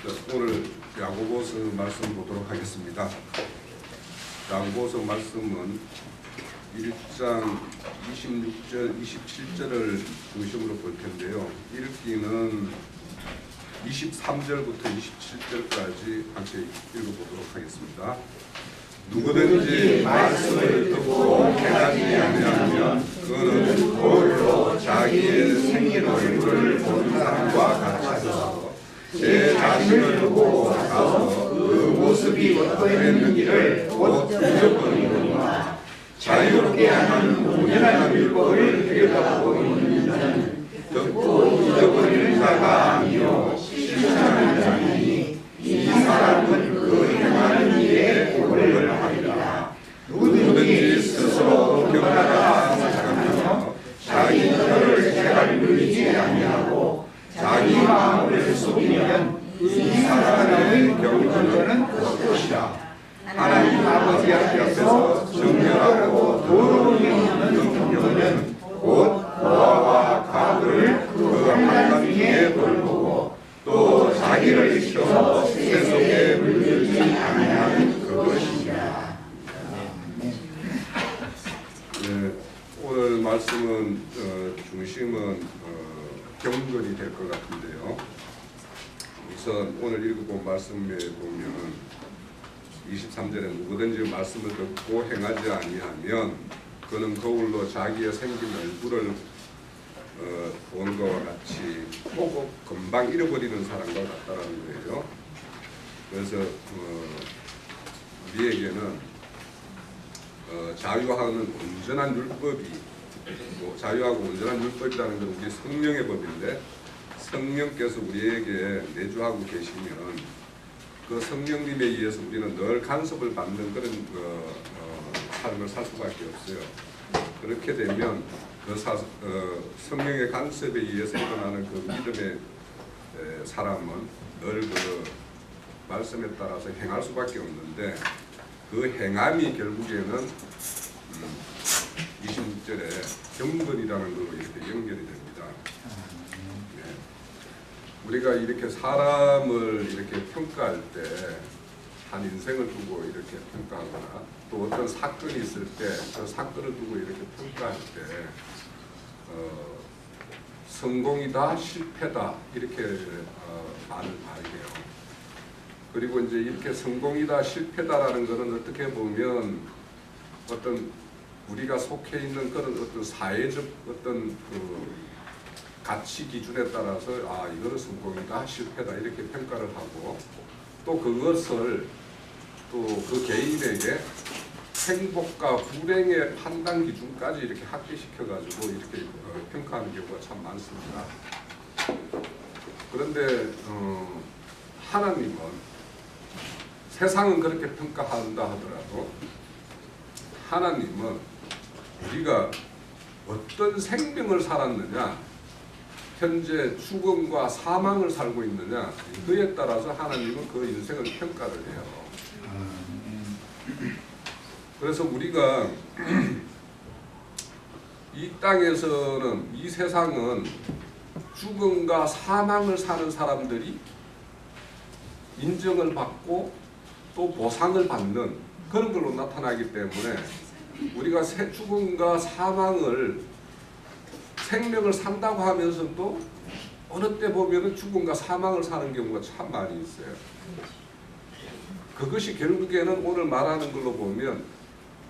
오늘 야고보서 말씀 보도록 하겠습니다. 야고보서 말씀은 1장 26절, 27절을 중심으로 볼 텐데요. 읽기는 23절부터 27절까지 함께 읽어보도록 하겠습니다. 누구든지 말씀을 듣고 행하지 아니하면 그는 돌로 자기의 생긴 얼굴을 본 사람과 같아서 제 자신을 보고 가서 그 모습이 어떠했는지를 곧 잊어버리느니라. 자유롭게 하는 온전한 율법을 들여다보고 있는 자는 듣고 잊어버리는 자가 아니요 실천하는 자니 이 사람은 그 행하는 일에 고백을 하리라. 누구든지 스스로 경건하다 생각하며 자기 혀를 제갈 누리지 아니하고 자기 마음을 속이면 이 사람의 경건은 헛것이라. 하나님 아버지 앞에서 정결하고 도로를 이루는 경건은 곧 보아와 가부를 그 하나님의 돌보고 또 자기를 지켜서 세속에 물들지 아니하는 그것이니라. 오늘 말씀은 중심은 경건이 될 것 같은데요. 우선 오늘 읽어본 말씀에 보면 23절에 누구든지 말씀을 듣고 행하지 아니하면 그는 거울로 자기의 생긴 얼굴을 본 것과 같이 보고 금방 잃어버리는 사람과 같다라는 거예요. 그래서 우리에게는 자유하는 온전한 율법이 자유하고 온전한 율법이라는 건 우리 성령의 법인데 성령께서 우리에게 내주하고 계시면 그 성령님에 의해서 우리는 늘 간섭을 받는 그런 삶을 살 수밖에 없어요. 그렇게 되면 성령의 간섭에 의해서 일어나는 그 믿음의 사람은 늘 그 말씀에 따라서 행할 수밖에 없는데 그 행함이 결국에는 26절에 경건이라는 걸로 이렇게 연결이 됩니다. 우리가 이렇게 사람을 이렇게 평가할 때 한 인생을 두고 이렇게 평가하거나 또 어떤 사건이 있을 때 그 사건을 두고 이렇게 평가할 때 성공이다 실패다 이렇게 말을 해요. 그리고 이제 이렇게 성공이다 실패다라는 것은 어떻게 보면 어떤 우리가 속해 있는 그런 어떤 사회적 어떤 그 가치 기준에 따라서 이거는 성공이다 실패다 이렇게 평가를 하고 또 그것을 또 그 개인에게 행복과 불행의 판단 기준까지 이렇게 합계시켜 가지고 이렇게 평가하는 경우가 참 많습니다. 그런데 하나님은 세상은 그렇게 평가한다 하더라도 하나님은 우리가 어떤 생명을 살았느냐 현재 죽음과 사망을 살고 있느냐 그에 따라서 하나님은 그 인생을 평가를 해요. 그래서 우리가 이 땅에서는 이 세상은 죽음과 사망을 사는 사람들이 인정을 받고 또 보상을 받는 그런 걸로 나타나기 때문에 우리가 죽음과 사망을 생명을 산다고 하면서도 어느 때 보면은 죽음과 사망을 사는 경우가 참 많이 있어요. 그것이 결국에는 오늘 말하는 걸로 보면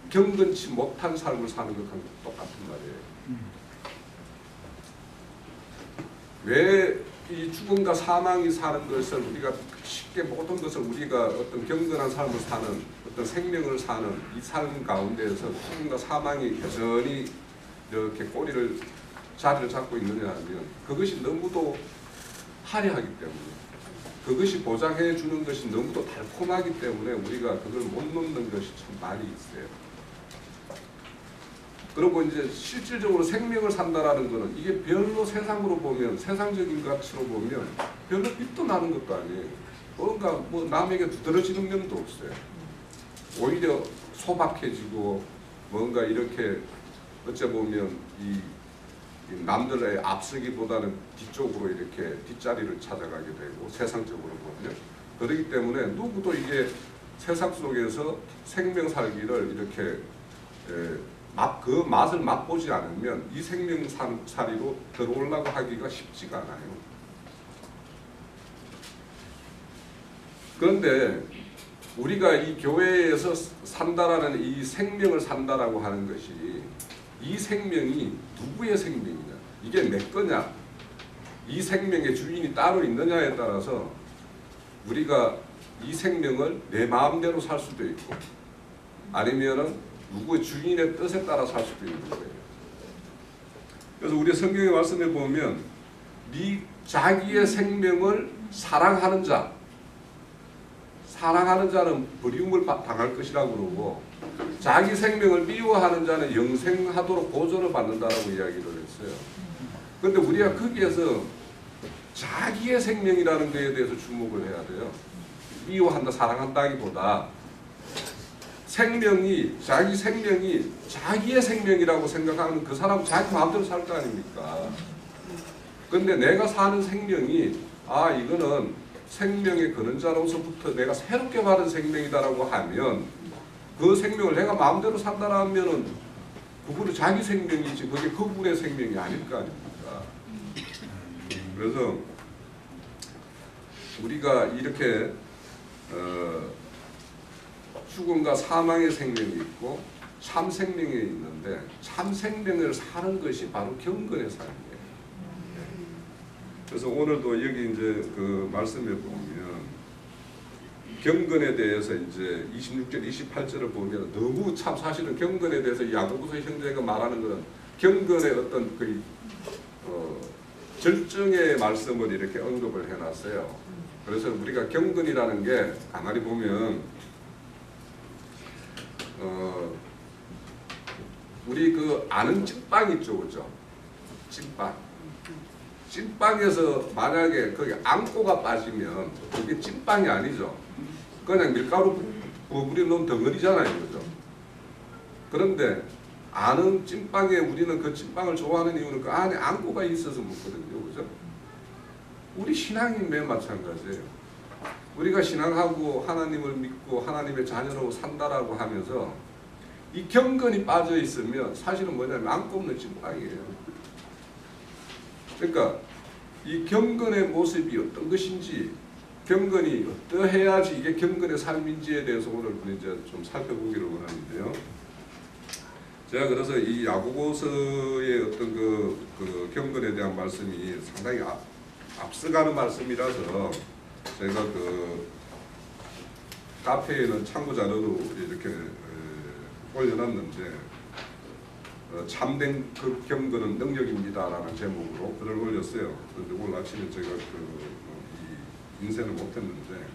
경건치 못한 삶을 사는 것과 똑같은 말이에요. 왜 이 죽음과 사망이 사는 것을 우리가 쉽게 모든 것을 우리가 어떤 경건한 삶을 사는 어떤 생명을 사는 이 삶 가운데에서 죽음과 사망이 여전히 이렇게 자리를 잡고 있느냐 하면 그것이 너무도 화려하기 때문에 그것이 보장해 주는 것이 너무도 달콤하기 때문에 우리가 그걸 못 놓는 것이 참 많이 있어요. 그리고 이제 실질적으로 생명을 산다라는 것은 이게 별로 세상으로 보면 세상적인 가치로 보면 별로 빛도 나는 것도 아니에요. 뭔가 뭐 남에게 두드러지는 면도 없어요. 오히려 소박해지고 뭔가 이렇게 어째 보면 이 남들의 앞서기보다는 뒤쪽으로 이렇게 뒷자리를 찾아가게 되고 세상적으로 보면 거거든요. 그렇기 때문에 누구도 이게 세상 속에서 생명 살기를 이렇게 그 맛을 맛보지 않으면 이 생명살이로 들어오려고 하기가 쉽지가 않아요. 그런데 우리가 이 교회에서 산다라는 이 생명을 산다라고 하는 것이 이 생명이 누구의 생명이냐, 이게 내 거냐, 이 생명의 주인이 따로 있느냐에 따라서 우리가 이 생명을 내 마음대로 살 수도 있고 아니면은 누구의 주인의 뜻에 따라 살 수도 있는 거예요. 그래서 우리 성경의 말씀에 보면 자기의 생명을 사랑하는 자는 버림을 당할 것이라고 그러고 자기 생명을 미워하는 자는 영생하도록 보존을 받는다라고 이야기를 했어요. 그런데 우리가 거기에서 자기의 생명이라는 것에 대해서 주목을 해야 돼요. 미워한다, 사랑한다기보다 자기 생명이 자기의 생명이라고 생각하는 그 사람은 자기 마음대로 살 거 아닙니까? 근데 내가 사는 생명이 이거는 생명의 근원자로서부터 내가 새롭게 받은 생명이다라고 하면 그 생명을 내가 마음대로 산다라면은 그분은 자기 생명이지 그게 그분의 생명이 아닐 거 아닙니까? 그래서 우리가 이렇게 죽음과 사망의 생명이 있고 참 생명이 있는데 참 생명을 사는 것이 바로 경건의 삶이에요. 그래서 오늘도 여기 이제 그 말씀에 보면 경건에 대해서 이제 26절, 28절을 보면 너무 참 사실은 경건에 대해서 야고보서 형제가 말하는 것은 경건의 어떤 그 절정의 말씀을 이렇게 언급을 해놨어요. 그래서 우리가 경건이라는 게 가만히 보면 우리 그 아는 찐빵 있죠, 그죠? 찐빵에서 만약에 거기 앙꼬가 빠지면 그게 찐빵이 아니죠. 그냥 밀가루 부풀려 놓은 덩어리잖아요, 그죠? 그런데 아는 찐빵에 우리는 그 찐빵을 좋아하는 이유는 그 안에 앙꼬가 있어서 먹거든요, 그죠? 우리 신앙이 매우 마찬가지예요. 우리가 신앙하고 하나님을 믿고 하나님의 자녀로 산다라고 하면서 이 경건이 빠져 있으면 사실은 뭐냐면 앙꼬 없는 찐빵이에요. 그러니까 이 경건의 모습이 어떤 것인지, 경건이 어떠해야지 이게 경건의 삶인지에 대해서 오늘 이제 좀 살펴보기를 원하는데요. 제가 그래서 이 야고보서의 어떤 그 경건에 대한 말씀이 상당히 앞서가는 말씀이라서 제가 그 카페에는 참고 자료로 이렇게 올려놨는데 참된 그 경건은 능력입니다라는 제목으로 글을 올렸어요. 그런데 오늘 아침에 제가 이 인쇄를 못했는데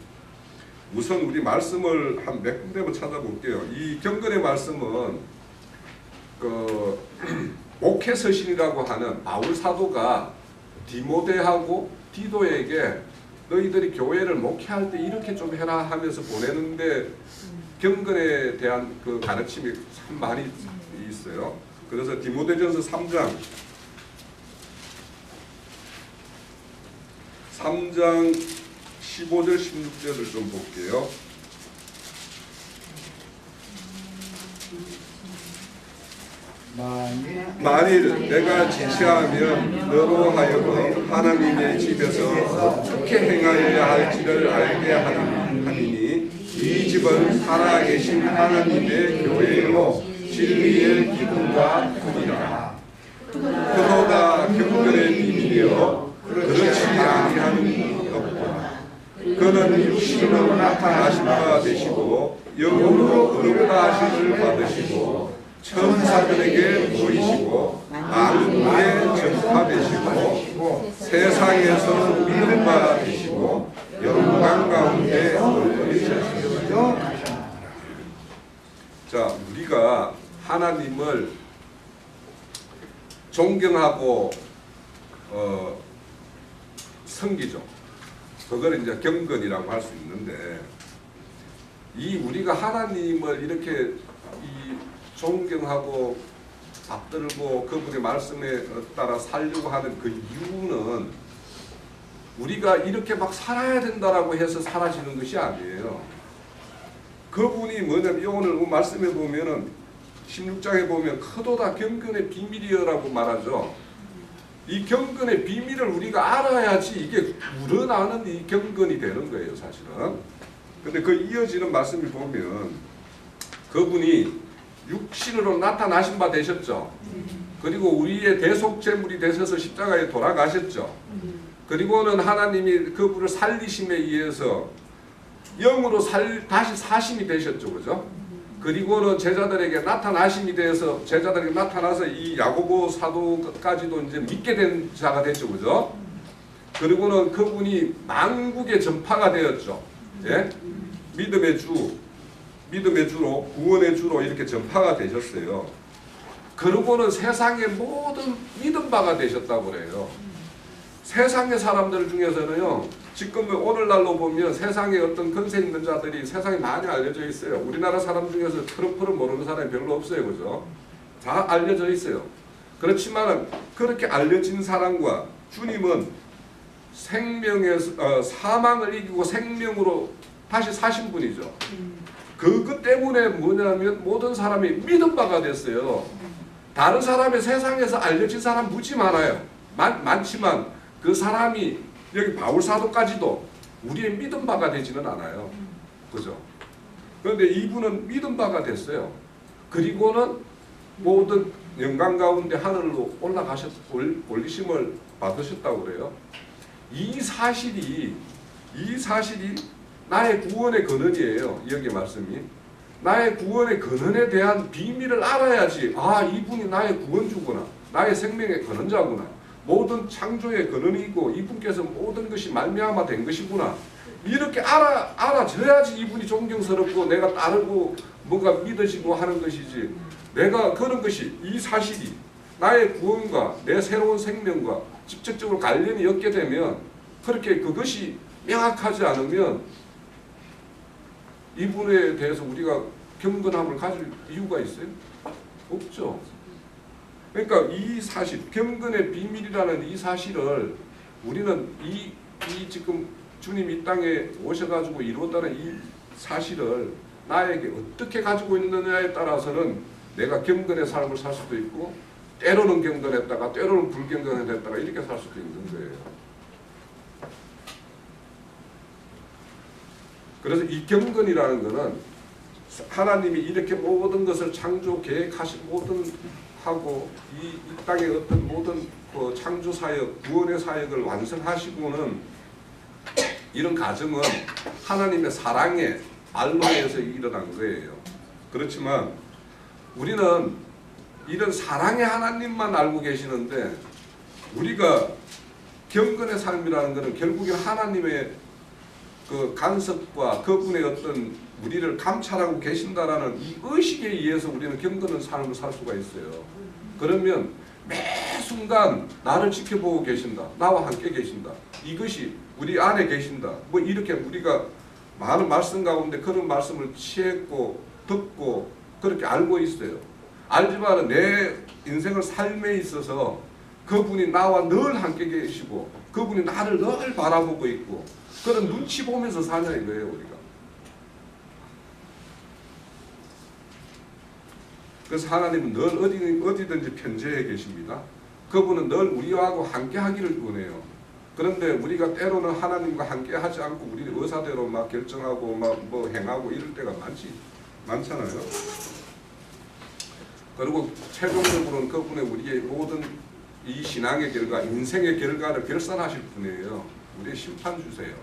우선 우리 말씀을 한 몇 군데만 찾아볼게요. 이 경건의 말씀은 그 목회 서신이라고 하는 바울 사도가 디모데하고 디도에게 너희들이 교회를 목회할 때 이렇게 좀 해라 하면서 보내는데 경건에 대한 그 가르침이 참 많이 있어요. 그래서 디모데전서 3장 15절 16절을 좀 볼게요. 만일 내가 지체하면 너로 하여금 하나님의 집에서 어떻게 행하여야 할지를 알게 하리니 이 집은 살아계신 하나님의 교회요 진리의 기둥과 끈이라. 그러다 경건의 비밀이여 그렇지 아니하는 이 없구나. 그는 육신으로 나타나신 바 되시고 영으로 거룩다 하심을 받으시고 천사들에게 보이시고 만국에 전파되시고 세상에서 믿음 바 되시고 영광 가운데 올리셨습니다. 자, 우리가 하나님을 존경하고 섬기죠. 그걸 이제 경건이라고 할 수 있는데 이 우리가 하나님을 이렇게 존경하고 받들고 그분의 말씀에 따라 살려고 하는 그 이유는 우리가 이렇게 막 살아야 된다라고 해서 사라지는 것이 아니에요. 그분이 뭐냐면 오늘 말씀해 보면은 16장에 보면 크도다 경건의 비밀이여라고 말하죠. 이 경건의 비밀을 우리가 알아야지 이게 우러나는 이 경건이 되는 거예요, 사실은. 근데 그 이어지는 말씀을 보면 그분이 육신으로 나타나신 바 되셨죠. 그리고 우리의 대속제물이 되셔서 십자가에 돌아가셨죠. 그리고는 하나님이 그분을 살리심에 의해서 영으로 다시 사심이 되셨죠. 그죠? 그리고는 제자들에게 나타나심이 되어서 제자들에게 나타나서 이 야고보 사도까지도 이제 믿게 된 자가 됐죠. 그죠? 그리고는 그분이 만국의 전파가 되었죠. 예? 믿음의 주로 구원의 주로 이렇게 전파가 되셨어요. 그러고는 세상의 모든 믿음 바가 되셨다고 그래요. 세상의 사람들 중에서는요, 지금 오늘날로 보면 세상에 어떤 근세 있는 자들이 세상에 많이 알려져 있어요. 우리나라 사람 중에서 트럼프를 모르는 사람이 별로 없어요. 그죠? 다 알려져 있어요. 그렇지만 그렇게 알려진 사람과 주님은 사망을 이기고 생명으로 다시 사신 분이죠. 그것 때문에 뭐냐면 모든 사람이 믿음 바가 됐어요. 다른 사람이 세상에서 알려진 사람 무지 많아요. 많지만 그 사람이 여기 바울 사도까지도 우리의 믿음 바가 되지는 않아요. 그죠? 그런데 이분은 믿음 바가 됐어요. 그리고는 모든 영광 가운데 하늘로 올리심을 받으셨다고 그래요. 이 사실이 나의 구원의 근원이에요. 여기 말씀이. 나의 구원의 근원에 대한 비밀을 알아야지, 아, 이분이 나의 구원주구나. 나의 생명의 근원자구나. 모든 창조의 근원이고 이분께서 모든 것이 말미암아 된 것이구나. 이렇게 알아져야지 이분이 존경스럽고 내가 따르고 뭔가 믿어지고 하는 것이지. 내가 그런 것이, 이 사실이 나의 구원과 내 새로운 생명과 직접적으로 관련이 없게 되면, 그렇게 그것이 명확하지 않으면 이분에 대해서 우리가 경건함을 가질 이유가 있어요? 없죠. 그러니까 이 사실, 경건의 비밀이라는 이 사실을 우리는 이 지금 주님 이 땅에 오셔가지고 이루었다는 이 사실을 나에게 어떻게 가지고 있느냐에 따라서는 내가 경건의 삶을 살 수도 있고, 때로는 경건했다가 때로는 불경건했다가 이렇게 살 수도 있는 거예요. 그래서 이 경건이라는 것은 하나님이 이렇게 모든 것을 창조 계획하신 하고 이 땅의 어떤 모든 그 창조 사역, 구원의 사역을 완성하시고는 이런 과정은 하나님의 사랑의 알로에서 일어난 거예요. 그렇지만 우리는 이런 사랑의 하나님만 알고 계시는데, 우리가 경건의 삶이라는 것은 결국엔 하나님의 그 간섭과 그분의 어떤 우리를 감찰하고 계신다라는 이 의식에 의해서 우리는 경건한 삶을 살 수가 있어요. 그러면 매 순간 나를 지켜보고 계신다. 나와 함께 계신다. 이것이 우리 안에 계신다. 뭐 이렇게 우리가 많은 말씀 가운데 그런 말씀을 취했고 듣고 그렇게 알고 있어요. 알지만 내 인생을 삶에 있어서 그분이 나와 늘 함께 계시고 그분이 나를 늘 바라보고 있고 그런 눈치 보면서 사냐 이거예요, 우리가. 그래서 하나님은 늘 어디든지 편재해 계십니다. 그분은 늘 우리하고 함께 하기를 원해요. 그런데 우리가 때로는 하나님과 함께 하지 않고 우리 의사대로 막 결정하고 막 뭐 행하고 이럴 때가 많잖아요. 그리고 최종적으로는 그분의 우리의 모든 이 신앙의 결과, 인생의 결과를 결산하실 분이에요. 우리의 심판주세요.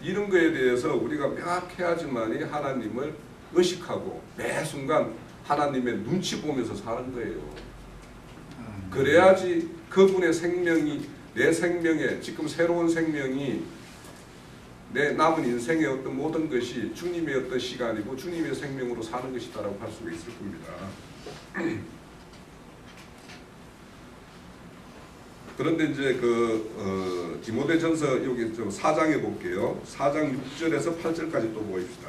이런 거에 대해서 우리가 명확해야지만이 하나님을 의식하고 매 순간 하나님의 눈치 보면서 사는 거예요. 그래야지 그분의 생명이 내 생명에 지금 새로운 생명이 내 남은 인생의 어떤 모든 것이 주님의 어떤 시간이고 주님의 생명으로 사는 것이다라고 할 수가 있을 겁니다. 그런데 이제 디모데전서 여기 좀 4장에 볼게요. 4장 6절에서 8절까지 또 보입시다.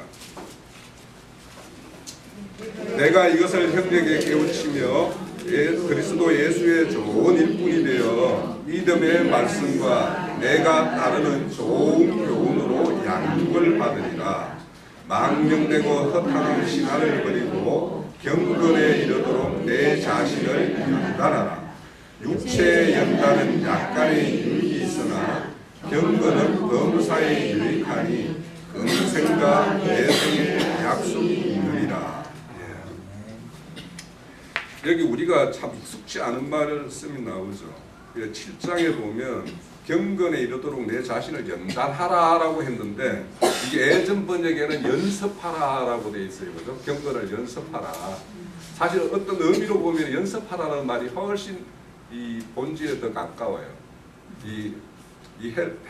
내가 이것을 형제에게 깨우치며 그리스도 예수의 좋은 일꾼이 되어 믿음의 말씀과 내가 따르는 좋은 교훈으로 양육을 받으리라. 망령되고 허탄한 신화를 버리고 경건에 이르도록 내 자신을 연단하라. 육체의 연단은 약간의 유익이 있으나 경건은 범사에 유익하니 금생과 내생의 약속이 있느니라. 여기 우리가 참 익숙지 않은 말을 쓰면 나오죠. 7장에 보면 경건에 이르도록 내 자신을 연단하라라고 했는데 이게 예전 번역에는 연습하라라고 돼 있어요. 그죠? 경건을 연습하라. 사실 어떤 의미로 보면 연습하라는 말이 훨씬 이 본질에 더 가까워요. 이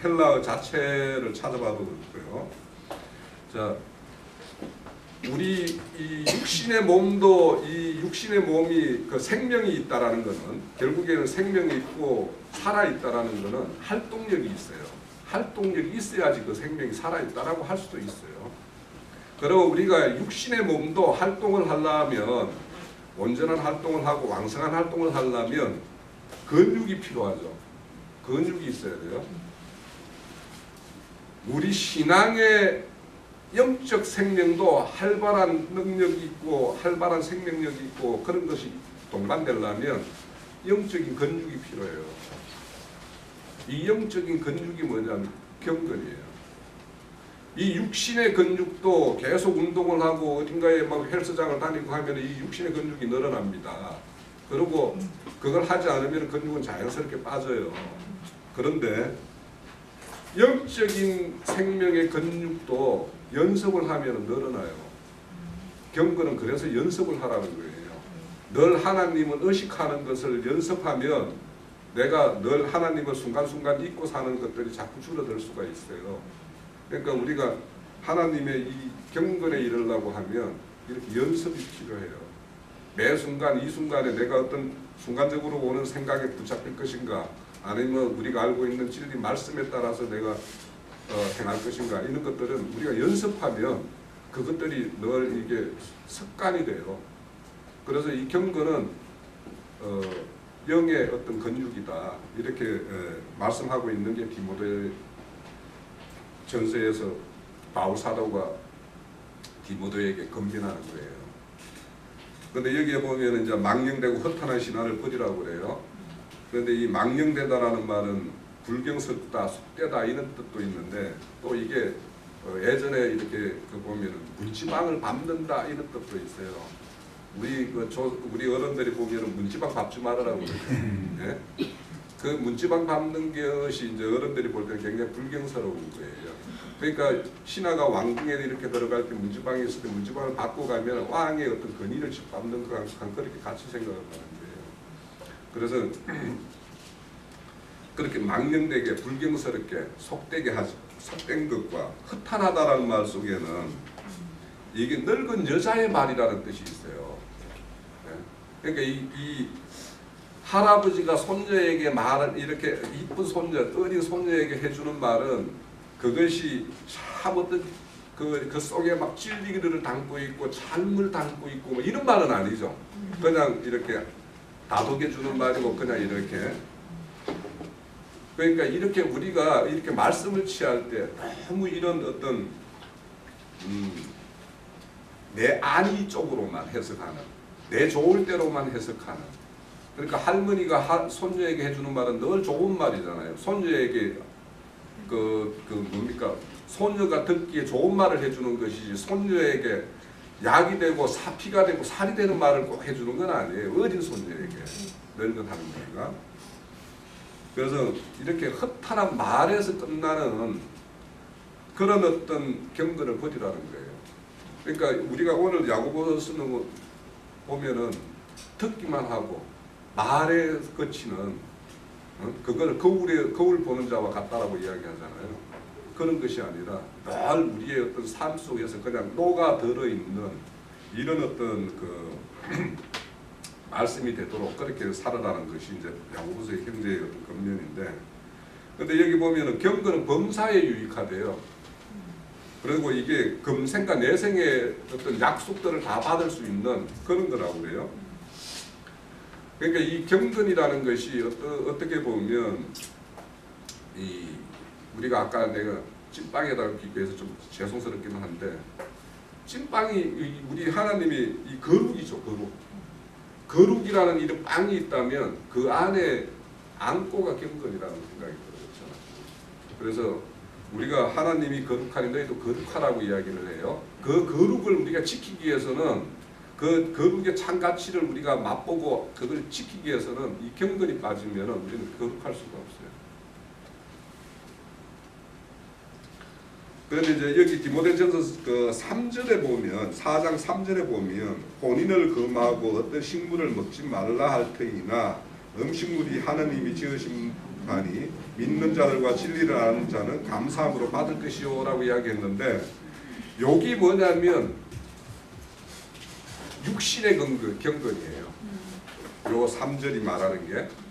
헬라어 자체를 찾아봐도 그렇고요. 자, 우리 이 육신의 몸도 이 육신의 몸이 그 생명이 있다라는 것은 결국에는 생명이 있고 살아 있다라는 것은 활동력이 있어요. 활동력이 있어야지 그 생명이 살아 있다라고 할 수도 있어요. 그리고 우리가 육신의 몸도 활동을 하려면 온전한 활동을 하고 왕성한 활동을 하려면 근육이 필요하죠. 근육이 있어야 돼요. 우리 신앙의 영적 생명도 활발한 능력이 있고 활발한 생명력이 있고 그런 것이 동반되려면 영적인 근육이 필요해요. 이 영적인 근육이 뭐냐면 경건이에요. 이 육신의 근육도 계속 운동을 하고 어딘가에 막 헬스장을 다니고 하면 이 육신의 근육이 늘어납니다. 그리고 그걸 하지 않으면 근육은 자연스럽게 빠져요. 그런데 영적인 생명의 근육도 연습을 하면 늘어나요. 경건은 그래서 연습을 하라는 거예요. 늘 하나님을 의식하는 것을 연습하면 내가 늘 하나님을 순간순간 잊고 사는 것들이 자꾸 줄어들 수가 있어요. 그러니까 우리가 하나님의 이 경건에 이르려고 하면 이렇게 연습이 필요해요. 매 순간 이 순간에 내가 어떤 순간적으로 오는 생각에 붙잡힐 것인가 아니면 우리가 알고 있는 진리 말씀에 따라서 내가 행할 것인가 이런 것들은 우리가 연습하면 그것들이 늘 이게 습관이 돼요. 그래서 이 경건은 영의 어떤 근육이다 이렇게 말씀하고 있는 게 디모데 전서에서 바울 사도가 디모데에게 권면하는 거예요. 그런데 여기에 보면 이제 망령되고 허탄한 신화를 버리라고 그래요. 그런데 이 망령되다라는 말은 불경스럽다, 속되다 이런 뜻도 있는데 또 이게 예전에 이렇게 보면 문지방을 밟는다 이런 뜻도 있어요. 우리 어른들이 보면 문지방 밟지 말으라고 그러죠. 예? 그 문지방 밟는 것이 이제 어른들이 볼 때는 굉장히 불경스러운 거예요. 그러니까 신하가 왕궁에 이렇게 들어갈 때 문지방이 있을 때 문지방을 밟고 가면 왕의 어떤 권위를 짓밟는 거랑 그렇게 같이 생각을 하는 거예요. 그래서 그렇게 망령되게 불경스럽게 속되게 하지 속된 것과 허탄하다라는 말 속에는 이게 늙은 여자의 말이라는 뜻이 있어요. 그러니까 이 할아버지가 손녀에게 말을 이렇게 이쁜 손녀, 어린 손녀에게 해주는 말은 그것이 참 어떤 그 속에 막 진리를 담고 있고 삶을 담고 있고 뭐 이런 말은 아니죠. 그냥 이렇게 다독여 주는 말이고 그냥 이렇게. 그러니까 이렇게 우리가 이렇게 말씀을 취할 때 너무 이런 어떤 내 안위 쪽으로만 해석하는, 내 좋을 대로만 해석하는. 그러니까 할머니가 손녀에게 해주는 말은 늘 좋은 말이잖아요. 손녀에게 뭡니까? 손녀가 듣기에 좋은 말을 해주는 것이지 손녀에게 약이 되고 피가 되고 살이 되는 말을 꼭 해주는 건 아니에요. 어린 손녀에게 늙은 할머니가. 그래서 이렇게 허탄한 말에서 끝나는 그런 어떤 경건을 버리라는 거예요. 그러니까 우리가 오늘 야고보서 쓰는 거 보면은 듣기만 하고 말에 그치는 그걸 거울 보는 자와 같다라고 이야기하잖아요. 그런 것이 아니라 늘 우리의 어떤 삶 속에서 그냥 녹아 들어있는 이런 어떤 그 말씀이 되도록 그렇게 살아가는 것이 이제 야고보서의 형제의 어떤 권면인데, 근데 여기 보면은 경건은 범사에 유익하대요. 그리고 이게 금생과 내생의 어떤 약속들을 다 받을 수 있는 그런 거라고 그래요. 그러니까 이 경건이라는 것이 어떻게 보면 이 우리가 아까 내가 찐빵에다가 비교해서 좀 죄송스럽기는 한데 찐빵이 우리 하나님이 이 거룩이죠. 거룩이라는 이런 빵이 있다면 그 안에 안고가 경건이라는 생각이 들어요. 그래서 우리가 하나님이 거룩하니 너희도 거룩하라고 이야기를 해요. 그 거룩을 우리가 지키기 위해서는 그 거룩의 참 가치를 우리가 맛보고 그걸 지키기 위해서는 이 경건이 빠지면 우리는 거룩할 수가 없어요. 그런데 이제 여기 디모데전서 그 3절에 보면 4장 3절에 보면 혼인을 금하고 어떤 식물을 먹지 말라 할 터이나 음식물이 하나님이 지으신 바니 믿는 자들과 진리를 아는 자는 감사함으로 받을 것이요 라고 이야기했는데 여기 뭐냐면 육신의 경건이에요. 요 3절이 말하는 게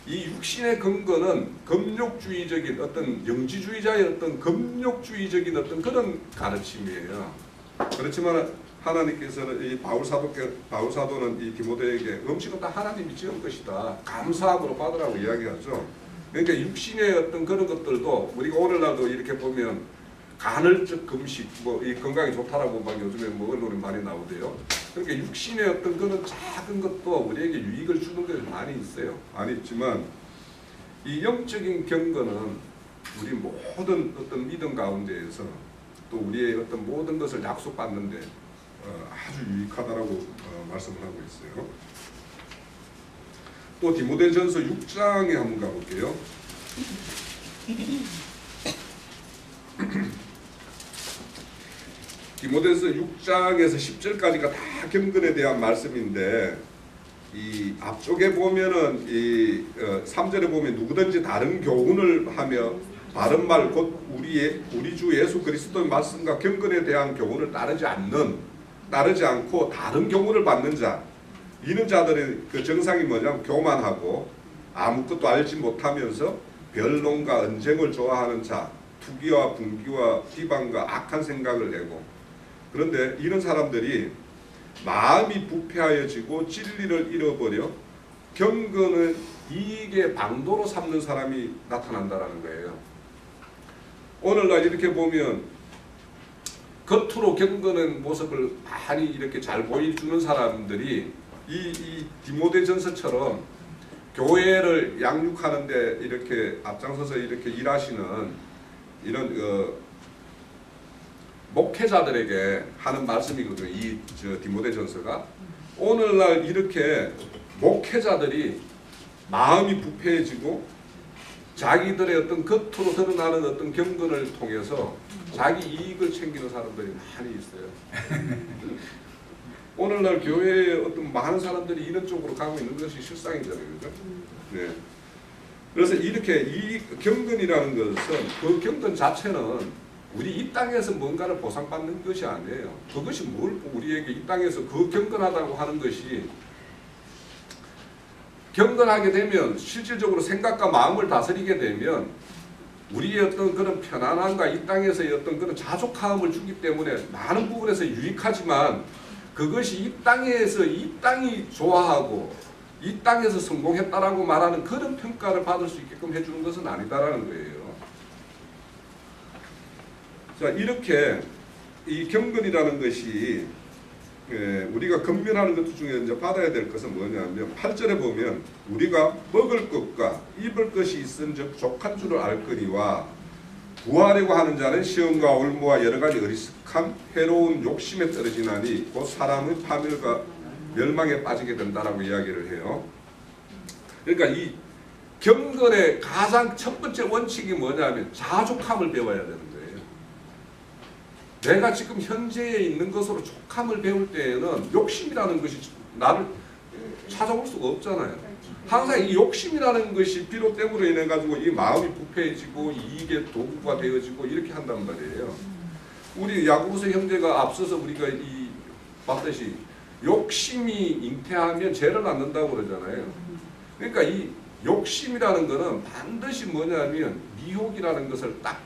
이 육신의 근거는 금욕주의적인 어떤 영지주의자의 어떤 금욕주의적인 어떤 그런 가르침이에요. 그렇지만 하나님께서는 이 바울사도는 이 디모데에게 음식은 다 하나님이 지은 것이다. 감사함으로 받으라고 이야기하죠. 그러니까 육신의 어떤 그런 것들도 우리가 오늘날도 이렇게 보면 간헐적 금식, 뭐 이 건강에 좋다라고 막 요즘에 뭐 언론에 많이 나오대요. 그러니까 육신의 어떤 그런 작은 것도 우리에게 유익을 주는 게 많이 있어요. 많이 있지만 이 영적인 경건은 우리 모든 어떤 믿음 가운데에서 또 우리의 어떤 모든 것을 약속받는데 아주 유익하다라고 말씀을 하고 있어요. 또 디모데전서 6장에 한번 가볼게요. 디모데전서 6장에서 10절까지가 다 경건에 대한 말씀인데 이 앞쪽에 보면은 이 3절에 보면 누구든지 다른 교훈을 하며 바른 말 곧 우리 주 예수 그리스도의 말씀과 경건에 대한 교훈을 따르지 않고 다른 교훈을 받는 자 이런 자들의 그 정상이 뭐냐면 교만하고 아무것도 알지 못하면서 변론과 언쟁을 좋아하는 자 투기와 분기와 비방과 악한 생각을 내고 그런데 이런 사람들이 마음이 부패하여지고 진리를 잃어버려 경건은 이익의 방도로 삼는 사람이 나타난다는 거예요. 오늘날 이렇게 보면 겉으로 경건의 모습을 많이 이렇게 잘 보여주는 사람들이 이 디모데전서처럼 교회를 양육하는데 이렇게 앞장서서 이렇게 일하시는 이런 목회자들에게 하는 말씀이거든요. 이 디모데전서가 오늘날 이렇게 목회자들이 마음이 부패해지고 자기들의 어떤 겉으로 드러나는 어떤 경건을 통해서 자기 이익을 챙기는 사람들이 많이 있어요. 오늘날 교회에 어떤 많은 사람들이 이런 쪽으로 가고 있는 것이 실상이잖아요. 그죠? 네. 그래서 이렇게 이 경건이라는 것은 그 경건 자체는 우리 이 땅에서 뭔가를 보상받는 것이 아니에요. 그것이 뭘 우리에게 이 땅에서 그 경건하다고 하는 것이 경건하게 되면 실질적으로 생각과 마음을 다스리게 되면 우리의 어떤 그런 편안함과 이 땅에서의 어떤 그런 자족함을 주기 때문에 많은 부분에서 유익하지만 그것이 이 땅에서 이 땅이 좋아하고 이 땅에서 성공했다라고 말하는 그런 평가를 받을 수 있게끔 해주는 것은 아니다라는 거예요. 자, 이렇게 이 경건이라는 것이 우리가 건면하는 것 중에 이제 받아야 될 것은 뭐냐면 8절에 보면 우리가 먹을 것과 입을 것이 있은즉 족한 줄을 알거니와 구하려고 하는 자는 시험과 올무와 여러 가지 어리석한 해로운 욕심에 떨어지나니 곧 사람의 파멸과 멸망에 빠지게 된다라고 이야기를 해요. 그러니까 이 경건의 가장 첫 번째 원칙이 뭐냐면 자족함을 배워야 되는 거예요. 내가 지금 현재에 있는 것으로 족함을 배울 때에는 욕심이라는 것이 나를 찾아올 수가 없잖아요. 항상 이 욕심이라는 것이 비롯됨으로 인해 가지고 이 마음이 부패해지고 이익의 도구가 되어지고 이렇게 한단 말이에요. 우리 야고보서 형제가 앞서서 우리가 봤듯이 욕심이 잉태하면 죄를 낳는다고 그러잖아요. 그러니까 이 욕심이라는 것은 반드시 뭐냐면 미혹이라는 것을 딱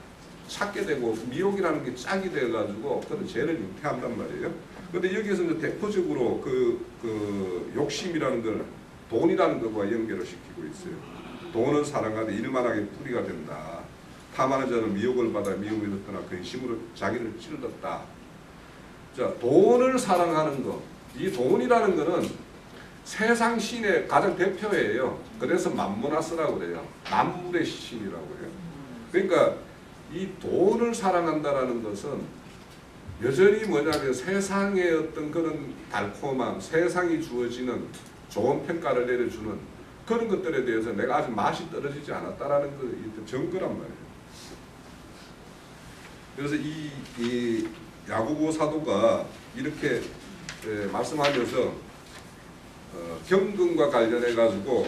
찾게 되고 미혹이라는 게 짝이 돼가지고 그런 죄를 잉태한단 말이에요. 그런데 여기에서 이제 대표적으로 그 욕심이라는 걸 돈이라는 것과 연결을 시키고 있어요. 돈은 사랑하되 일만하게 뿌리가 된다. 탐하는 자는 미혹을 받아 미움을 얻거나 근심으로 자기를 찔렀다. 자, 돈을 사랑하는 것. 이 돈이라는 것은 세상 신의 가장 대표예요. 그래서 맘모나스라고 그래요. 만물의 신이라고 해요. 그러니까 이 돈을 사랑한다라는 것은 여전히 뭐냐면 세상의 어떤 그런 달콤함, 세상이 주어지는 좋은 평가를 내려주는 그런 것들에 대해서 내가 아직 맛이 떨어지지 않았다라는 그 증거란 말이에요. 그래서 이 야고보 사도가 이렇게 말씀하면서 경건과 관련해 가지고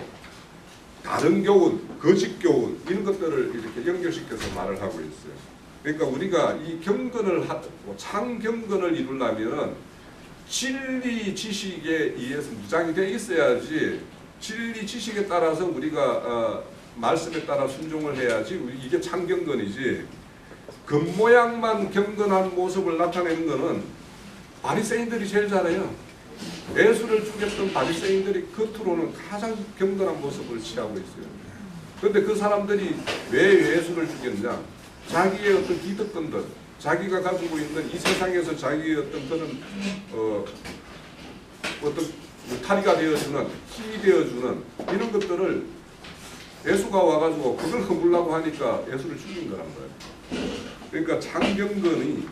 다른 교훈, 거짓 교훈 이런 것들을 이렇게 연결시켜서 말을 하고 있어요. 그러니까 우리가 이 경건을 참 경건을 이루려면 진리 지식에 의해서 무장이 되어 있어야지 진리 지식에 따라서 우리가 말씀에 따라 순종을 해야지 이게 참 경건이지 겉모양만 경건한 모습을 나타내는 것은 바리새인들이 제일 잘해요. 예수를 죽였던 바리새인들이 겉으로는 가장 경건한 모습을 취하고 있어요. 그런데 그 사람들이 왜 예수를 죽였냐? 자기의 어떤 기득권들, 자기가 가지고 있는 이 세상에서 자기의 어떤 그런 어떤 탈의가 되어주는 힘이 되어주는 이런 것들을 예수가 와가지고 그걸 허물라고 하니까 예수를 죽인 거란 말이에요. 그러니까 참경건이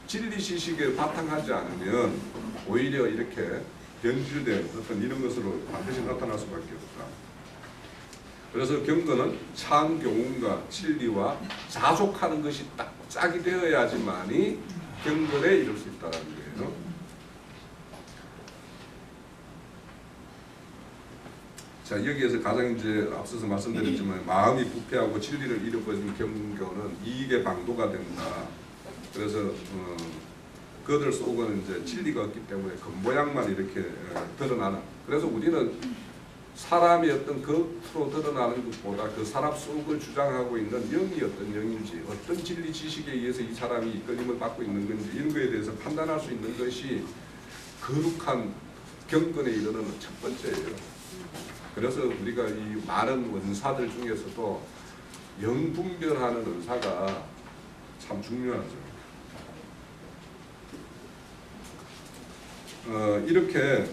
진리 지식에 바탕하지 않으면 오히려 이렇게 변질된 어떤 이런 것으로 반드시 나타날 수밖에 없다. 그래서 경건은 참 교훈과 진리와 자족하는 것이 딱 짝이 되어야지만이 경건에 이룰 수 있다는 거예요. 자, 여기에서 가장 이제 앞서서 말씀드렸지만 마음이 부패하고 진리를 잃어버린 경건은 이익의 방도가 된다. 그래서 그들 속은 이제 진리가 없기 때문에 겉모양만 이렇게 드러나는. 그래서 우리는 사람이 어떤 겉으로 드러나는 것보다 그 사람 속을 주장하고 있는 영이 어떤 영인지, 어떤 진리 지식에 의해서 이 사람이 이끌림을 받고 있는 건지 이런 거에 대해서 판단할 수 있는 것이 거룩한 경건에 이르는 첫 번째예요. 그래서 우리가 이 많은 원사들 중에서도 영분별하는 은사가 참 중요하죠. 이렇게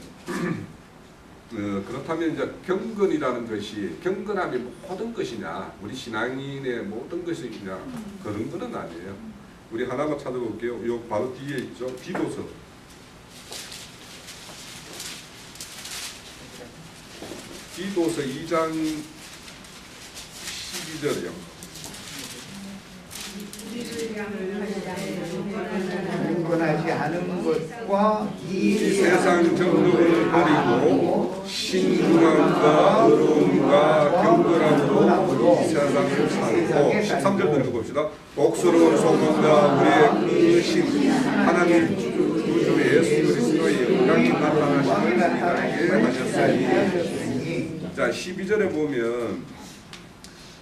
그렇다면 이제 경건이라는 것이 경건함이 모든 것이냐, 우리 신앙인의 모든 것이냐 그런 것은 아니에요. 우리 하나만 찾아볼게요. 요 바로 뒤에 있죠. 디도서. 디도서 2장 12절이요. 경건하지 않은 것과 이 세상 정욕을 버리고 신중함과 의로움과 경건함으로 이 세상을 살고 13절 읽어봅시다. 복스러운 소망과 우리의 크신 하나님 구주 예수 그리스도의 영광이 나타나심을 우리에게 하셨으니. 자, 12절에 보면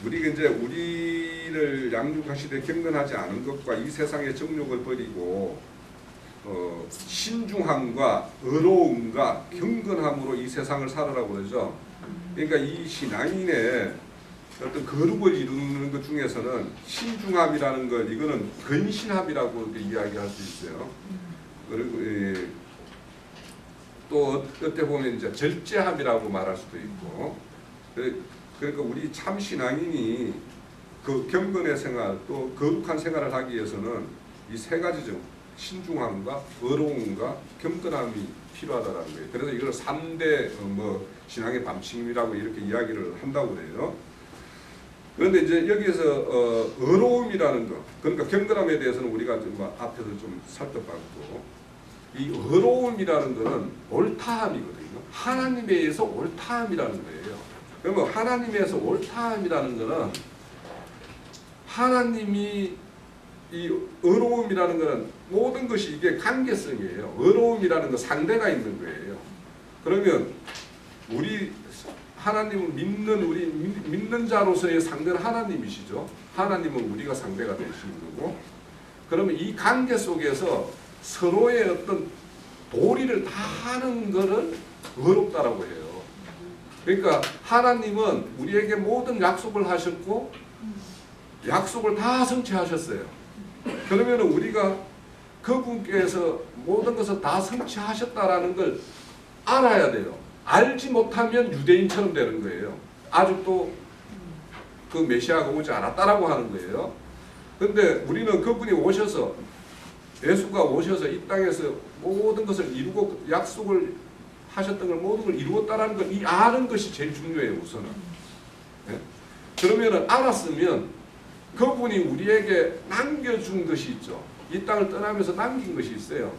우리가 이제 우리를 양육하시되 경건하지 않은 것과 이 세상의 정욕을 버리고 신중함과 의로움과 경건함으로 이 세상을 살으라고 그러죠. 그러니까 이 신앙인의 어떤 거룩을 이루는 것 중에서는 신중함이라는 것, 이거는 근신함이라고 이야기할 수 있어요. 그리고 또 어떻게 보면 이제 절제함이라고 말할 수도 있고. 그러니까 우리 참 신앙인이 그 경건의 생활 또 거룩한 생활을 하기 위해서는 이 세 가지죠. 신중함과 의로움과 경건함이 필요하다는 거예요. 그래서 이걸 3대 신앙의 방침이라고 이렇게 이야기를 한다고 그래요. 그런데 이제 여기에서 의로움이라는 거, 그러니까 경건함에 대해서는 우리가 좀 앞에서 좀 살펴봤고, 이 의로움이라는 것은 옳다함이거든요. 하나님에 의해서 옳다함이라는 거예요. 그러면 하나님에서 옳다함이라는 것은 하나님이 이 의로움이라는 것은 모든 것이 이게 관계성이에요. 의로움이라는 건 상대가 있는 거예요. 그러면 우리 하나님을 믿는 우리 믿는 자로서의 상대는 하나님이시죠. 하나님은 우리가 상대가 되시는 거고. 그러면 이 관계 속에서 서로의 어떤 도리를 다 하는 것을 의롭다라고 해요. 그러니까 하나님은 우리에게 모든 약속을 하셨고 약속을 다 성취하셨어요. 그러면 우리가 그분께서 모든 것을 다 성취하셨다라는 걸 알아야 돼요. 알지 못하면 유대인처럼 되는 거예요. 아직도 그 메시아가 오지 않았다라고 하는 거예요. 근데 우리는 그분이 오셔서, 예수가 오셔서 이 땅에서 모든 것을 이루고 약속을 하셨던 걸 모든 걸 이루었다라는 걸 이 아는 것이 제일 중요해요. 우선은. 네? 그러면은 알았으면 그분이 우리에게 남겨준 것이 있죠. 이 땅을 떠나면서 남긴 것이 있어요.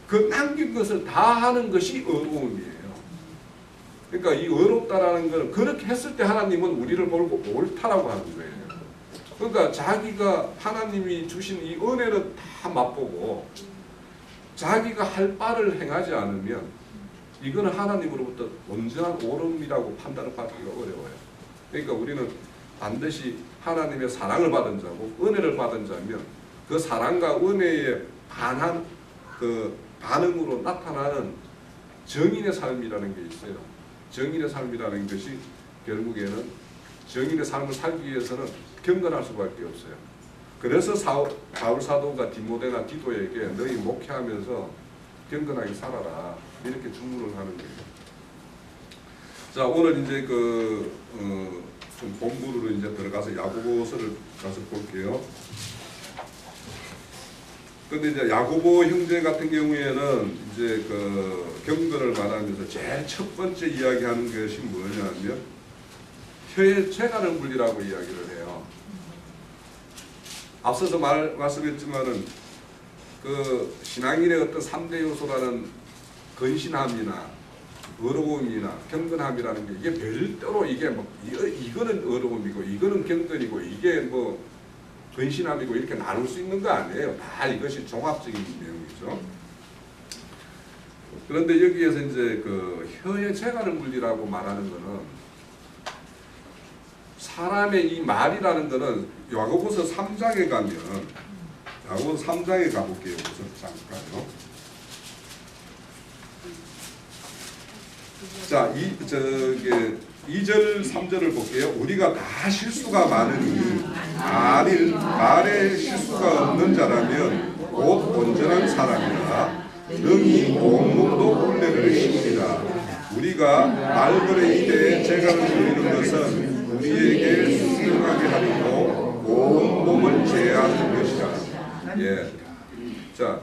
그 남긴 것을 다 하는 것이 의로움이에요. 그러니까 이 의롭다라는 것은 그렇게 했을 때 하나님은 우리를 보고 옳다라고 하는 거예요. 그러니까 자기가 하나님이 주신 이 은혜를 다 맛보고 자기가 할 바를 행하지 않으면 이거는 하나님으로부터 온전한 옳음이라고 판단을 받기가 어려워요. 그러니까 우리는 반드시 하나님의 사랑을 받은 자고 은혜를 받은 자면 그 사랑과 은혜에 반한 그 반응으로 나타나는 정인의 삶이라는 게 있어요. 정인의 삶이라는 것이 결국에는 정인의 삶을 살기 위해서는 경건할 수밖에 없어요. 그래서 바울 사도가 디모데나 디도에게 너희 목회하면서 경건하게 살아라 이렇게 주문을 하는 거예요. 자, 오늘 이제 좀 본문으로 이제 들어가서 야고보서를 가서 볼게요. 근데 이제 야고보 형제 같은 경우에는 이제 그 경건을 말하면서 제일 첫 번째 이야기하는 것이 뭐냐면 혀의 재간을 물리라고 이야기를 해요. 앞서서 말씀했지만은 그 신앙인의 어떤 3대 요소라는 근신함이나 의로움이나 경건함이라는 게 이게 별도로 이게 뭐 이거는 의로움이고 이거는 경건이고 이게 뭐 근신함이고 이렇게 나눌 수 있는 거 아니에요. 다 이것이 종합적인 내용이죠. 그런데 여기에서 이제 그 혀의 재간을 물리라고 말하는 거는 사람의 이 말이라는 거는 야고보서 3장에 가면 야고보서 3장에 가볼게요. 우선 잠깐요. 자, 2절 3절을 볼게요. 우리가 다 실수가 많으니 말에 실수가 없는 자라면 곧 온전한 사람이라 능히 온몸도 혼례를 시키리라. 우리가 말들의 입에 재간을 물리는 것은 우리에게 순응하게 하리고 온 몸을 제하는 것이라. 예. 자,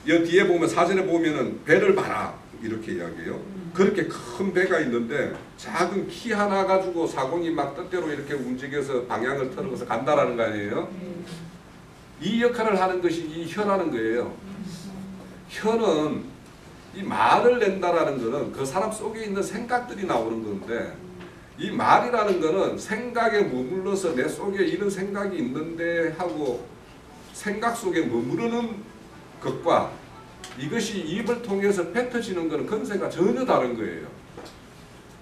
이 뒤에 보면 사전에 보면은 배를 봐라 이렇게 이야기해요. 그렇게 큰 배가 있는데 작은 키 하나 가지고 사공이 막 뜻대로 이렇게 움직여서 방향을 틀어서 간다라는 거 아니에요? 이 역할을 하는 것이 이 혀라는 거예요. 혀는 이 말을 낸다라는 거는 그 사람 속에 있는 생각들이 나오는 건데 이 말이라는 거는 생각에 머물러서 내 속에 이런 생각이 있는데 하고 생각 속에 머무르는 것과 이것이 입을 통해서 뱉어지는 것은 건세가 전혀 다른 거예요.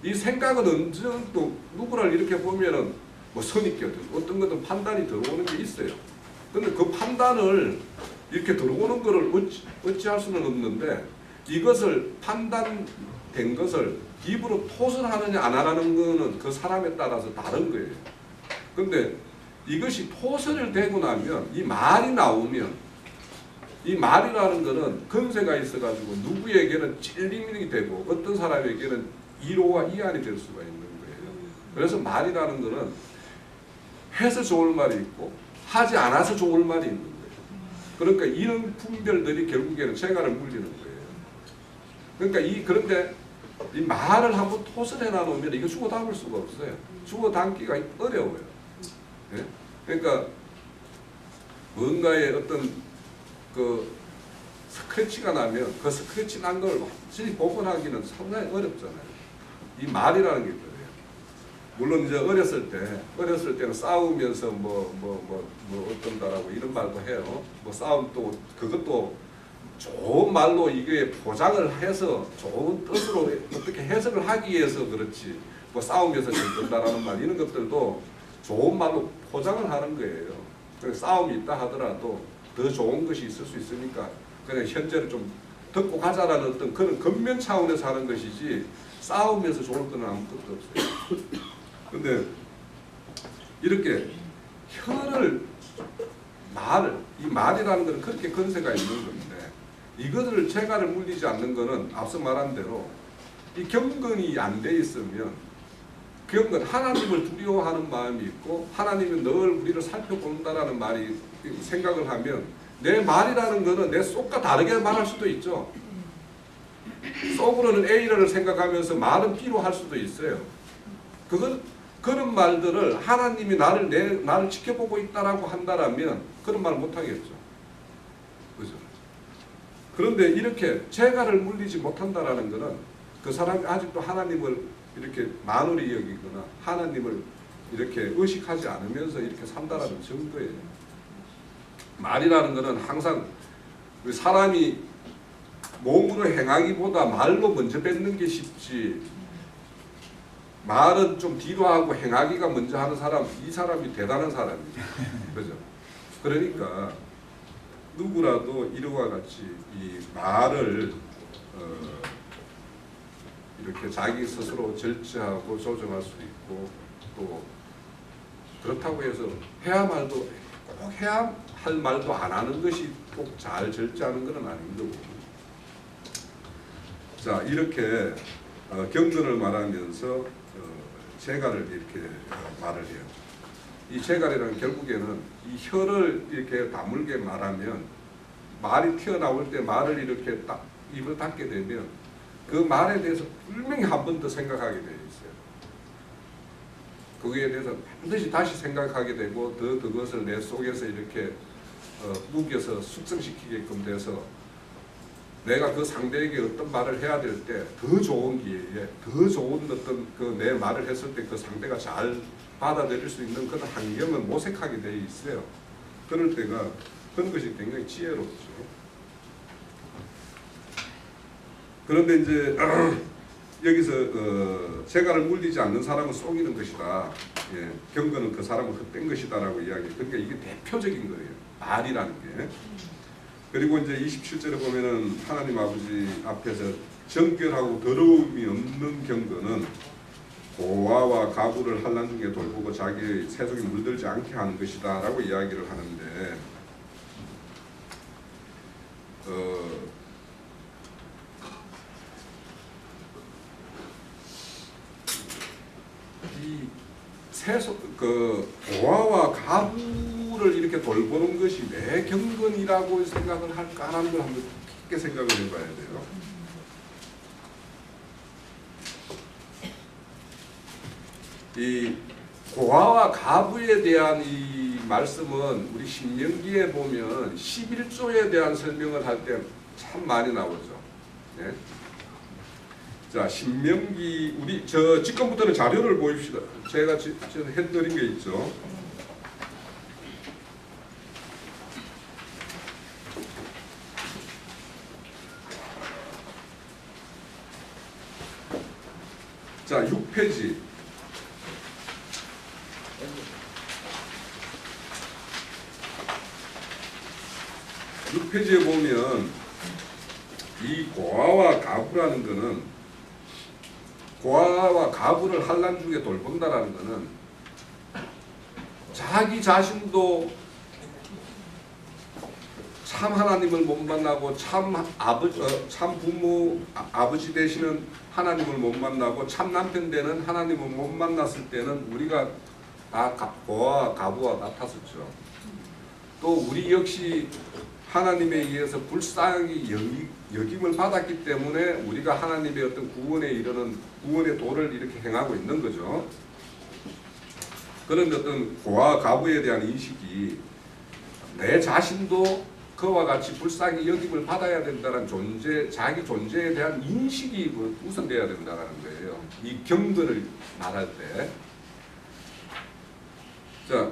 이 생각은 어느 정도 누구를 이렇게 보면은 뭐 선입견 어떤 것든 판단이 들어오는 게 있어요. 근데 그 판단을 이렇게 들어오는 것을 어찌할 수는 없는데 이것을 판단된 것을 입으로 토설하느냐 안 하는 거는 그 사람에 따라서 다른 거예요. 근데 이것이 토설을 되고 나면 이 말이 나오면 이 말이라는 것은 건세가 있어가지고 누구에게는 찔림이 되고 어떤 사람에게는 이로와 이안이 될 수가 있는 거예요. 그래서 말이라는 것은 해서 좋을 말이 있고 하지 않아서 좋을 말이 있는 거예요. 그러니까 이런 분별들이 결국에는 재간을 물리는 거예요. 그러니까 그런데 이 말을 한번 토설해 놔놓으면 이거 주워 담을 수가 없어요. 주워 담기가 어려워요. 예? 그러니까 뭔가의 어떤 그 스크래치가 나면 그 스크래치 난 걸 완전히 복원하기는 상당히 어렵잖아요. 이 말이라는 게 그래요. 물론 이제 어렸을 때는 싸우면서 어떤다라고 이런 말도 해요. 뭐 싸움 또 그것도 좋은 말로 이게 포장을 해서 좋은 뜻으로 어떻게 해석을 하기 위해서 그렇지. 뭐 싸우면서 전된다라는 말 이런 것들도 좋은 말로 포장을 하는 거예요. 그래서 싸움이 있다 하더라도 더 좋은 것이 있을 수 있으니까 그냥 현재를 좀 듣고 가자라는 어떤 그런 겉면 차원에서 하는 것이지 싸우면서 좋을 거는 아무것도 없어요. 근데 이렇게 혀를 이 말이라는 것은 그렇게 건세가 있는 건데 이것을 재갈을 물리지 않는 것은 앞서 말한 대로 이 경건이 안 돼 있으면 경건 하나님을 두려워하는 마음이 있고 하나님이 늘 우리를 살펴본다라는 말이 생각을 하면 내 말이라는 것은 내 속과 다르게 말할 수도 있죠. 속으로는 A를 생각하면서 말은 B로 할 수도 있어요. 그런 말들을 하나님이 나를 지켜보고 있다라고 한다라면 그런 말 못하겠죠. 그죠? 그런데 이렇게 재갈을 물리지 못한다라는 것은 그 사람이 아직도 하나님을 이렇게 만홀히 여기거나 하나님을 이렇게 의식하지 않으면서 이렇게 산다라는 증거예요. 말이라는 것은 항상 사람이 몸으로 행하기보다 말로 먼저 뱉는 게 쉽지 말은 좀 뒤로 하고 행하기가 먼저 하는 사람, 이 사람이 대단한 사람이죠. 그죠? 그러니까 누구라도 이와 같이 이 말을 이렇게 자기 스스로 절제하고 조정할 수 있고 또 그렇다고 해서 꼭 해야 할 말도 안 하는 것이 꼭 잘 절제하는 것은 아닌 거고. 자, 이렇게 경건을 말하면서 재갈을 이렇게 말을 해요. 이 재갈이라는 결국에는 이 혀를 이렇게 다물게 말하면 말이 튀어나올 때 말을 이렇게 딱 입을 닫게 되면 그 말에 대해서 분명히 한 번 더 생각하게 되어 있어요. 거기에 대해서 반드시 다시 생각하게 되고 그것을 내 속에서 이렇게 묵여서 숙성시키게끔 돼서 내가 그 상대에게 어떤 말을 해야 될 때 더 좋은 기회에 더 좋은 어떤 그 내 말을 했을 때 그 상대가 잘 받아들일 수 있는 그런 환경을 모색하게 되어 있어요. 그럴 때가 그런 것이 굉장히 지혜롭죠. 그런데 이제 여기서 재갈을 물리지 않는 사람은 속이는 것이다. 예, 경건은 그 사람은 헛된 것이다라고 이야기. 그러니까 이게 대표적인 거예요. 말이라는 게. 그리고 이제 27절에 보면은 하나님 아버지 앞에서 정결하고 더러움이 없는 경건은 고아와 가부를 환난 중에 돌보고 자기의 세속에 물들지 않게 하는 것이다 라고 이야기를 하는데 이 고아와 가부를 이렇게 돌보는 것이 왜 경건이라고 생각을 할까라는 걸 한번 깊게 생각을 해봐야 돼요. 이 고아와 가부에 대한 이 말씀은 우리 신명기에 보면 11조에 대한 설명을 할 때 참 많이 나오죠. 네? 자, 신명기 우리 지금부터는 자료를 보입시다. 제가 해드린 게 있죠. 자, 6페이지. 6페이지에 보면 이 고아와 가부라는 것은 고아와 가부를 환난 중에 돌본다라는 것은 자기 자신도 참 하나님을 못 만나고 참 부모 아버지 되시는 하나님을 못 만나고 참 남편 되는 하나님을 못 만났을 때는 우리가 고아와 가부와 같았었죠. 또 우리 역시 하나님에 의해서 불쌍히 여김을 받았기 때문에 우리가 하나님의 어떤 구원에 이르는 구원의 도를 이렇게 행하고 있는 거죠. 그런 어떤 고아 가부에 대한 인식이 내 자신도 그와 같이 불쌍히 여김을 받아야 된다는 자기 존재에 대한 인식이 우선돼야 된다는 거예요. 이 경건을 말할 때. 자,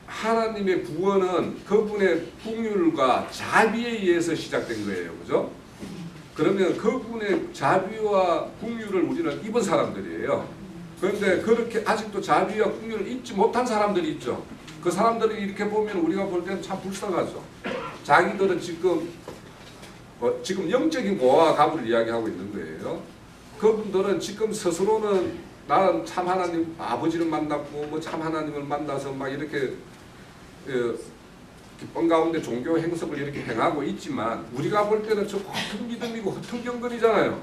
하나님의 구원은 그분의 긍휼과 자비에 의해서 시작된 거예요. 그죠? 그러면 그분의 자비와 긍휼을 우리는 입은 사람들이에요. 그런데 그렇게 아직도 자비와 긍휼을 입지 못한 사람들이 있죠. 그 사람들을 이렇게 보면 우리가 볼 때는 참 불쌍하죠. 자기들은 지금 영적인 고아와 가부를 이야기하고 있는 거예요. 그분들은 지금 스스로는 나는 참 하나님 아버지를 만났고 뭐 참 하나님을 만나서 막 이렇게 기쁨 가운데 종교 행석을 이렇게 행하고 있지만 우리가 볼 때는 저 허튼 믿음이고 허튼 경건이잖아요.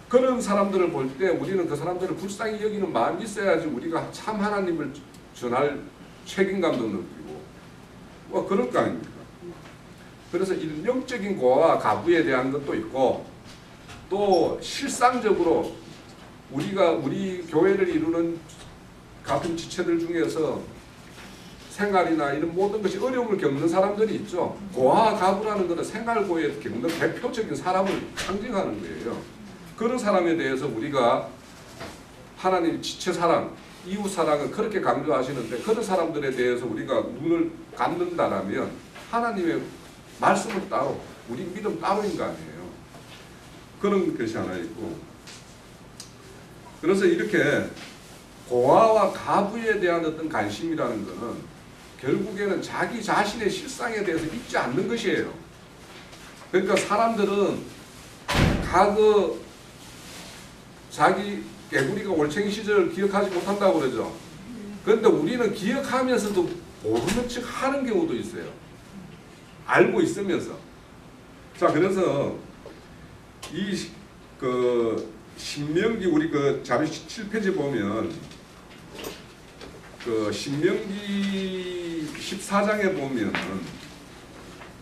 그런 사람들을 볼 때 우리는 그 사람들을 불쌍히 여기는 마음이 있어야지 우리가 참 하나님을 전할 책임감도 느끼고 뭐 그럴 거 아닙니까? 그래서 이런 영적인 고아와 가부에 대한 것도 있고 또 실상적으로 우리 교회를 이루는 같은 지체들 중에서 생활이나 이런 모든 것이 어려움을 겪는 사람들이 있죠. 고아와 가부라는 것은 생활고에 겪는 대표적인 사람을 상징하는 거예요. 그런 사람에 대해서 우리가 하나님 지체 사랑, 이웃 사랑을 그렇게 강조하시는데 그런 사람들에 대해서 우리가 눈을 감는다라면 하나님의 말씀은 따로, 우리 믿음 따로인 거 아니에요. 그런 것이 하나 있고, 그래서 이렇게 고아와 가부에 대한 어떤 관심이라는 것은 결국에는 자기 자신의 실상에 대해서 믿지 않는 것이에요. 그러니까 사람들은 과거 자기 개구리가 올챙이 시절을 기억하지 못한다고 그러죠. 그런데 우리는 기억하면서도 모르는 척 하는 경우도 있어요. 알고 있으면서. 자, 그래서 신명기 우리 자료 7페이지 보면 신명기 14장에 보면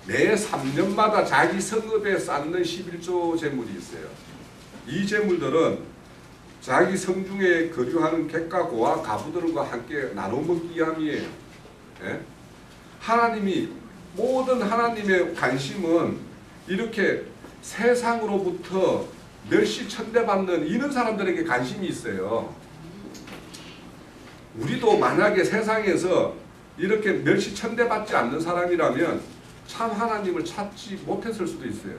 매 3년마다 자기 성읍에 쌓는 11조 제물이 있어요. 이 제물들은 자기 성중에 거류하는 객과 고와 가부들과 함께 나눠 먹기 위함이에요. 예? 하나님이 모든 하나님의 관심은 이렇게 세상으로부터 멸시 천대받는 이런 사람들에게 관심이 있어요. 우리도 만약에 세상에서 이렇게 멸시 천대받지 않는 사람이라면 참 하나님을 찾지 못했을 수도 있어요.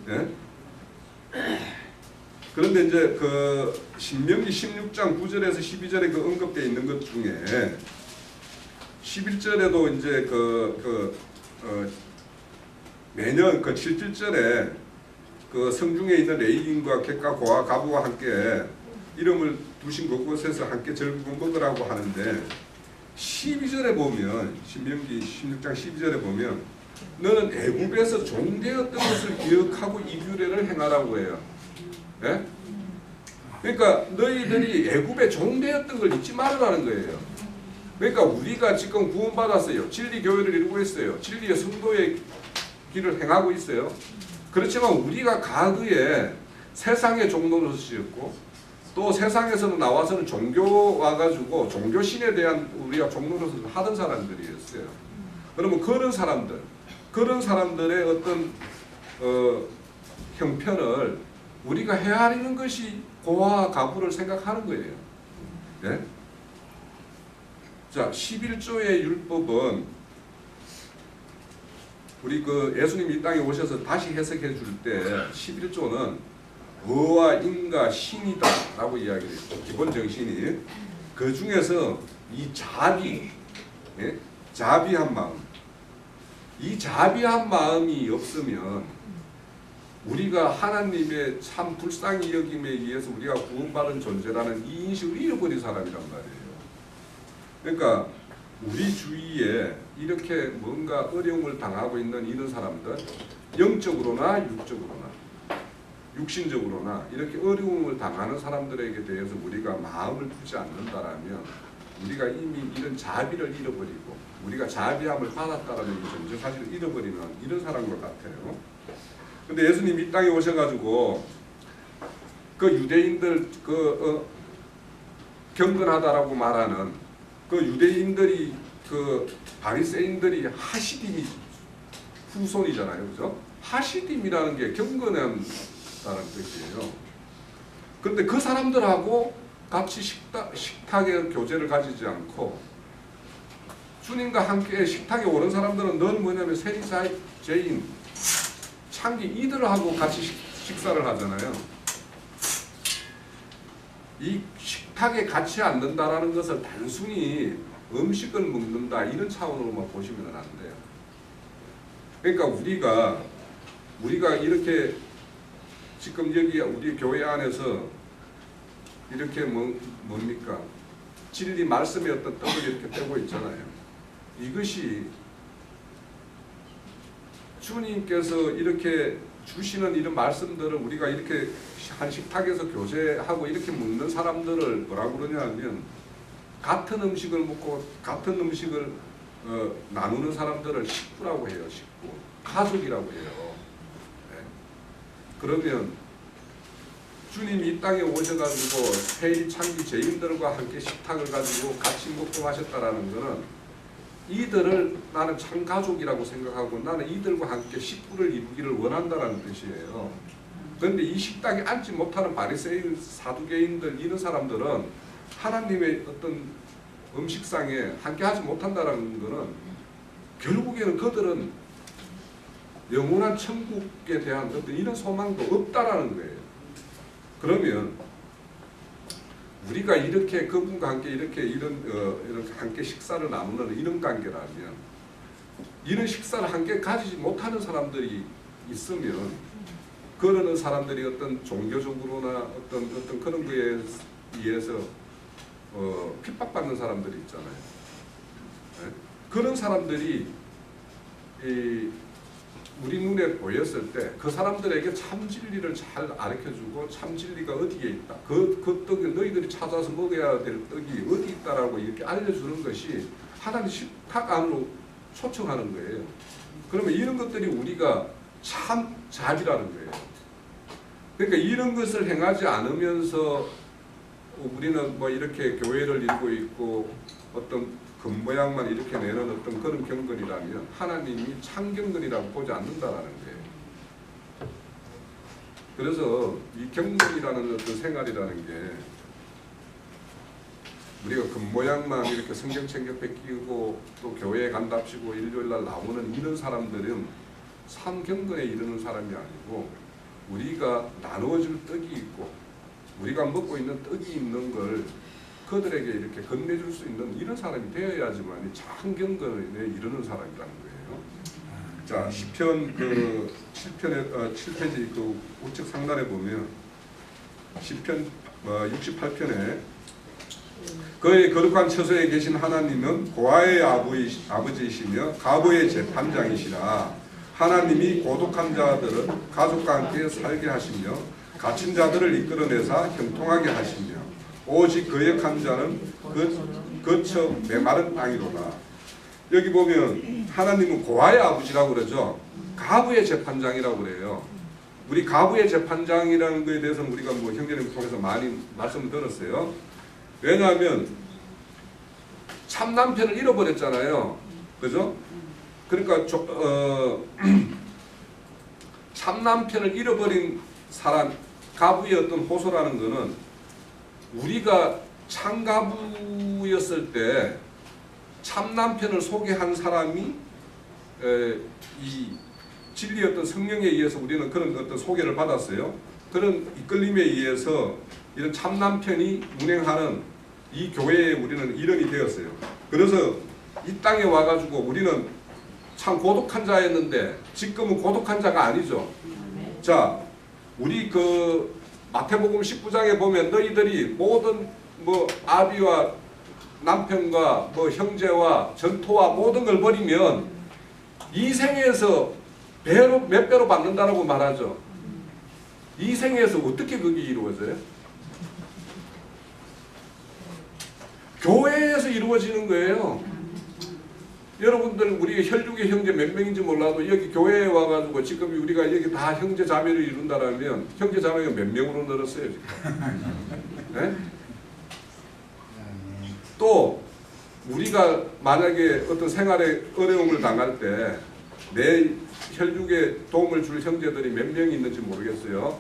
예? 그런데 이제 신명기 16장 9절에서 12절에 언급되어 있는 것 중에 11절에도 이제 매년 7절에 성중에 있는 레위인과 객과 고와 가부와 함께 이름을 두신 그곳에서 함께 즐거운 먹으라고 하는데 12절에 보면 신명기 16장 12절에 보면 너는 애굽에서 종되었던 것을 기억하고 이 규례를 행하라고 해요. 예? 그러니까 너희들이 애굽에 종되었던 걸 잊지 말으라는 거예요. 그러니까 우리가 지금 구원받았어요. 진리 교회를 이루고 있어요. 진리의 성도의 길을 행하고 있어요. 그렇지만 우리가 과거에 세상의 종노릇이었고 또 세상에서는 나와서는 종교 와가지고 종교신에 대한 우리가 종노릇을 하던 사람들이었어요. 그러면 그런 사람들의 어떤 형편을 우리가 헤아리는 것이 고아와 가부를 생각하는 거예요. 네? 자, 11조의 율법은 우리 예수님이 이 땅에 오셔서 다시 해석해 줄 때 11조는 어와 인과 신이다 라고 이야기를 했죠. 기본 정신이. 그 중에서 이 자비, 예? 자비한 마음, 이 자비한 마음이 없으면 우리가 하나님의 참 불쌍히 여김에 의해서 우리가 구원받은 존재라는 이 인식을 잃어버린 사람이란 말이에요. 그러니까 우리 주위에 이렇게 뭔가 어려움을 당하고 있는 이런 사람들, 영적으로나 육적으로나 육신적으로나 이렇게 어려움을 당하는 사람들에게 대해서 우리가 마음을 두지 않는다라면 우리가 이미 이런 자비를 잃어버리고 우리가 자비함을 받았다라는 이 존재 사실을 잃어버리는 이런 사람인 것 같아요. 근데 예수님이 이 땅에 오셔가지고 유대인들 경건하다라고 말하는 유대인들이 바리새인들이 하시딤이 후손이잖아요, 그죠? 하시딤이라는 게 경건한 뜻이에요. 그런데 그 사람들하고 같이 식탁의 교제를 가지지 않고 주님과 함께 식탁에 오른 사람들은 넌 뭐냐면 세리사제인 창기 이들하고 같이 식사를 하잖아요. 이 식탁에 같이 앉는다라는 것을 단순히 음식을 먹는다 이런 차원으로만 보시면 안 돼요. 그러니까 우리가 이렇게 지금 여기 우리 교회 안에서 이렇게 뭡니까? 진리 말씀의 어떤 떡을 이렇게 떼고 있잖아요. 이것이 주님께서 이렇게 주시는 이런 말씀들을 우리가 이렇게 한 식탁에서 교제하고 이렇게 먹는 사람들을 뭐라고 그러냐면 같은 음식을 먹고 같은 음식을 나누는 사람들을 식구라고 해요. 식구. 가족이라고 해요. 네. 그러면 주님이 이 땅에 오셔가지고 세일 창기 죄인들과 함께 식탁을 가지고 같이 먹고 마셨다라는 것은 이들을 나는 참 가족이라고 생각하고 나는 이들과 함께 식구를 이루기를 원한다라는 뜻이에요. 그런데 이 식탁에 앉지 못하는 바리새인, 사두개인들 이런 사람들은 하나님의 어떤 음식상에 함께하지 못한다라는 것은 결국에는 그들은 영원한 천국에 대한 어떤 이런 소망도 없다라는 거예요. 그러면 우리가 이렇게 그분과 함께 이렇게 이런 함께 식사를 나누는 이런 관계라면 이런 식사를 함께 가지지 못하는 사람들이 있으면 그러는 사람들이 어떤 종교적으로나 어떤 그런 거에 의해서 핍박받는 사람들이 있잖아요. 네? 그런 사람들이 우리 눈에 보였을 때 그 사람들에게 참 진리를 잘 가르쳐주고 참 진리가 어디에 있다. 그 떡을 너희들이 찾아서 먹어야 될 떡이 어디 있다라고 이렇게 알려주는 것이 하나님 식탁 안으로 초청하는 거예요. 그러면 이런 것들이 우리가 참 잡이라는 거예요. 그러니까 이런 것을 행하지 않으면서 우리는 뭐 이렇게 교회를 이루고 있고 어떤 겉모양만 이렇게 내는 어떤 그런 경건이라면 하나님이 참 경건이라고 보지 않는다라는 거예요. 그래서 이 경건이라는 어떤 생활이라는 게 우리가 겉모양만 이렇게 성경 챙겨 뺏기고 또 교회에 간답시고 일요일날 나오는 이런 사람들은 참 경건에 이르는 사람이 아니고 우리가 나누어줄 떡이 있고 우리가 먹고 있는 떡이 있는 걸 그들에게 이렇게 건네줄 수 있는 이런 사람이 되어야지만 참 경건에 이르는 사람이라는 거예요. 자, 시편 그 7페이지 그 우측 상단에 보면 시편 68편에 그의 거룩한 처소에 계신 하나님은 고아의 아버지이시며 가부의 재판장이시라. 하나님이 고독한 자들은 가족과 함께 살게 하시며 갇힌 자들을 이끌어내사 형통하게 하시며 오직 거역한 자는 거쳐 메마른 땅이로다. 여기 보면 하나님은 고아의 아버지라고 그러죠. 가부의 재판장이라고 그래요. 우리 가부의 재판장이라는 것에 대해서는 우리가 뭐 형제님 통해서 많이 말씀을 들었어요. 왜냐하면 참 남편을 잃어버렸잖아요. 그죠? 그러니까 참 남편을 잃어버린 사람, 가부의 어떤 호소라는 것은 우리가 참가부였을 때 참 남편을 소개한 사람이 이 진리의 어떤 성령에 의해서 우리는 그런 어떤 소개를 받았어요. 그런 이끌림에 의해서 이런 참 남편이 운행하는 이 교회에 우리는 일원이 되었어요. 그래서 이 땅에 와가지고 우리는 참 고독한 자였는데 지금은 고독한 자가 아니죠. 자, 우리 그 마태복음 19장에 보면 너희들이 모든 뭐 아비와 남편과 뭐 형제와 전토와 모든 걸 버리면 이 생에서 몇 배로 받는다라고 말하죠. 이 생에서 어떻게 그게 이루어져요? 교회에서 이루어지는 거예요. 여러분들 우리 혈육의 형제 몇 명인지 몰라도 여기 교회에 와가지고 지금 우리가 여기 다 형제 자매를 이룬다라면 형제 자매가 몇 명으로 늘었어요 지금? 네? 또 우리가 만약에 어떤 생활에 어려움을 당할 때 내 혈육에 도움을 줄 형제들이 몇 명이 있는지 모르겠어요.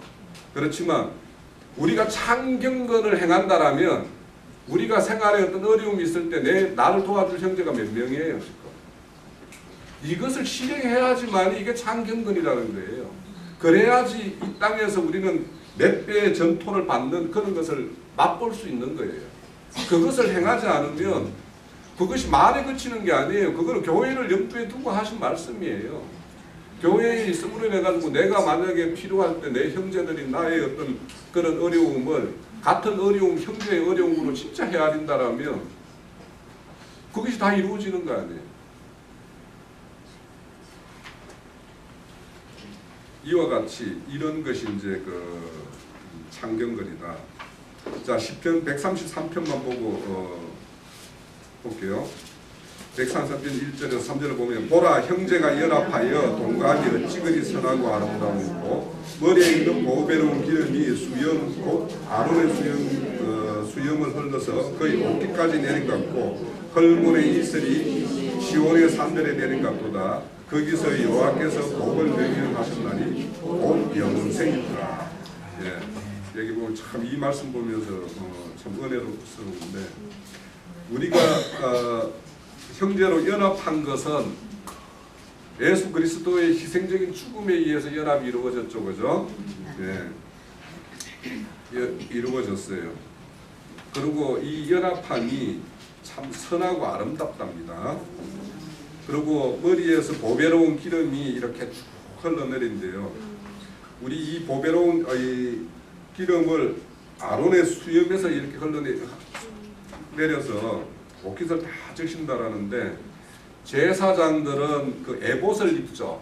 그렇지만 우리가 참경건을 행한다라면 우리가 생활에 어떤 어려움이 있을 때 나를 도와줄 형제가 몇 명이에요 지금? 이것을 실행해야지만 이게 참경건이라는 거예요. 그래야지 이 땅에서 우리는 몇 배의 전토를 받는 그런 것을 맛볼 수 있는 거예요. 그것을 행하지 않으면 그것이 말에 그치는 게 아니에요. 그거는 교회를 염두에 두고 하신 말씀이에요. 교회에 있음으로 해가지고 내가 만약에 필요할 때 내 형제들이 나의 어떤 그런 어려움을 같은 어려움, 형제의 어려움으로 진짜 헤아린다라면 그것이 다 이루어지는 거 아니에요. 이와 같이 이런 것이 이제 그 창경거리다. 자, 시편 133편만 보고 볼게요. 133편 1절에서 3절을 보면 보라 형제가 연합하여 동감이 어찌그리 선하고 아름다우고 머리에 있는 보배로운 기름이 수염 곧 아론의 수염을 흘러서 거의 옷깃까지 내린 것 같고 헐몬의 이슬이 시온의 산들에 내린 것 같도다. 거기서 여호와께서 복을 명령하셨나니 곧 영생이더라. 예, 여기 보면 참 이 말씀 보면서 참 은혜롭습니다. 우리가 형제로 연합한 것은 예수 그리스도의 희생적인 죽음에 의해서 연합이 이루어졌죠, 그죠? 예, 이루어졌어요. 그리고 이 연합함이 참 선하고 아름답답니다. 그리고 머리에서 보배로운 기름이 이렇게 쭉 흘러내린대요. 우리 이 보배로운 이 기름을 아론의 수염에서 이렇게 흘러내려서 옷깃을 다 적신다라는데 제사장들은 그 에봇을 입죠.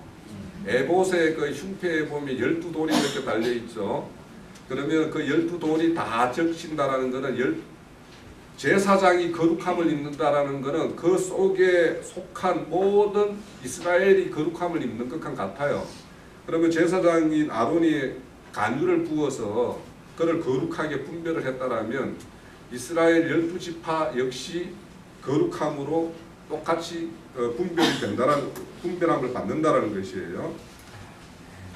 에봇의 그 흉패에 보면 12돌이 이렇게 달려 있죠. 그러면 그 12돌이 다 적신다라는 것은 제사장이 거룩함을 입는다라는 것은 그 속에 속한 모든 이스라엘이 거룩함을 입는 것과 같아요. 그러면 제사장인 아론이 간유를 부어서 그를 거룩하게 분별을 했다라면 이스라엘 12지파 역시 거룩함으로 똑같이 분별함을 받는다라는 것이에요.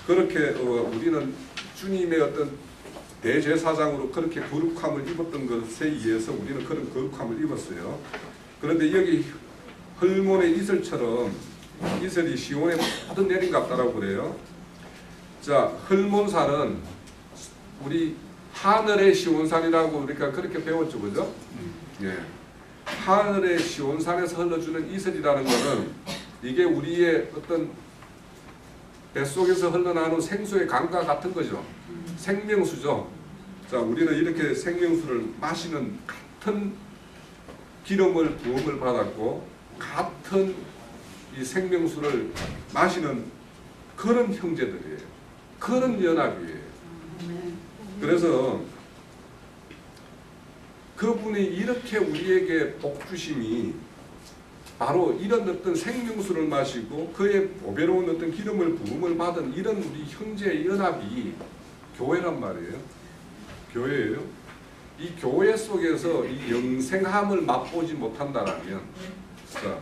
그렇게 우리는 주님의 어떤 대제사장으로 그렇게 거룩함을 입었던 것에 의해서 우리는 그런 거룩함을 입었어요. 그런데 여기 헐몬의 이슬처럼 이슬이 시온에 모두 내린 것 같다라고 그래요. 자, 헐몬산은 우리 하늘의 시온산이라고 우리가 그렇게 배웠죠, 그죠? 예. 하늘의 시온산에서 흘러주는 이슬이라는 것은 이게 우리의 어떤 뱃속에서 흘러나오는 생수의 강과 같은 거죠. 생명수죠. 자, 우리는 이렇게 생명수를 마시는 같은 기름을 부음을 받았고 같은 이 생명수를 마시는 그런 형제들이에요. 그런 연합이에요. 그래서 그분이 이렇게 우리에게 복 주심이 바로 이런 어떤 생명수를 마시고 그의 보배로운 어떤 기름을 부음을 받은 이런 우리 형제의 연합이 교회란 말이에요. 교회예요. 이 교회 속에서 이 영생함을 맛보지 못한다라면, 자,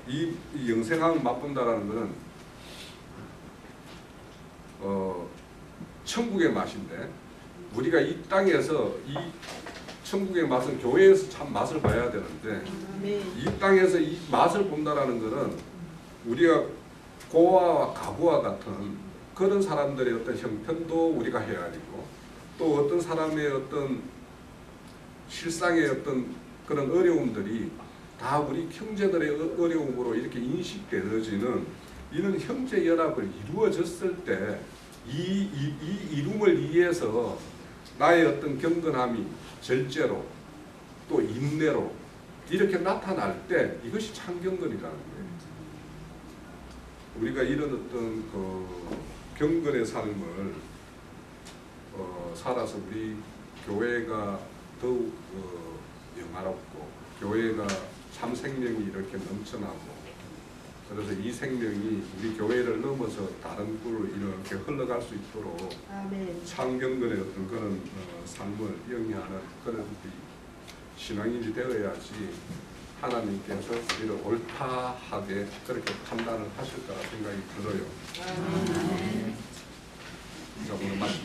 이 영생함을 맛본다라는 것은 천국의 맛인데 우리가 이 땅에서 이 천국의 맛은 교회에서 참 맛을 봐야 되는데 이 땅에서 이 맛을 본다라는 것은 우리가 고아와 가부와 같은 그런 사람들의 어떤 형편도 우리가 헤아리고 또 어떤 사람의 어떤 실상의 어떤 그런 어려움들이 다 우리 형제들의 어려움으로 이렇게 인식되어지는 이런 형제 연합을 이루어졌을 때 이 이룸을 위해서 나의 어떤 경건함이 절제로 또 인내로 이렇게 나타날 때 이것이 참경건이라는 거예요. 우리가 이런 어떤 그 경건의 삶을 살아서 우리 교회가 더욱 영화롭고 교회가 참 생명이 이렇게 넘쳐나고 그래서 이 생명이 우리 교회를 넘어서 다른 곳으로 이렇게 흘러갈 수 있도록 참경건의 어떤 그런 삶을 영위하는 그런 신앙인이 되어야지 하나님께서 우리를 옳다하게 그렇게 판단을 하실 거라 생각이 들어요. 자, 오늘 말씀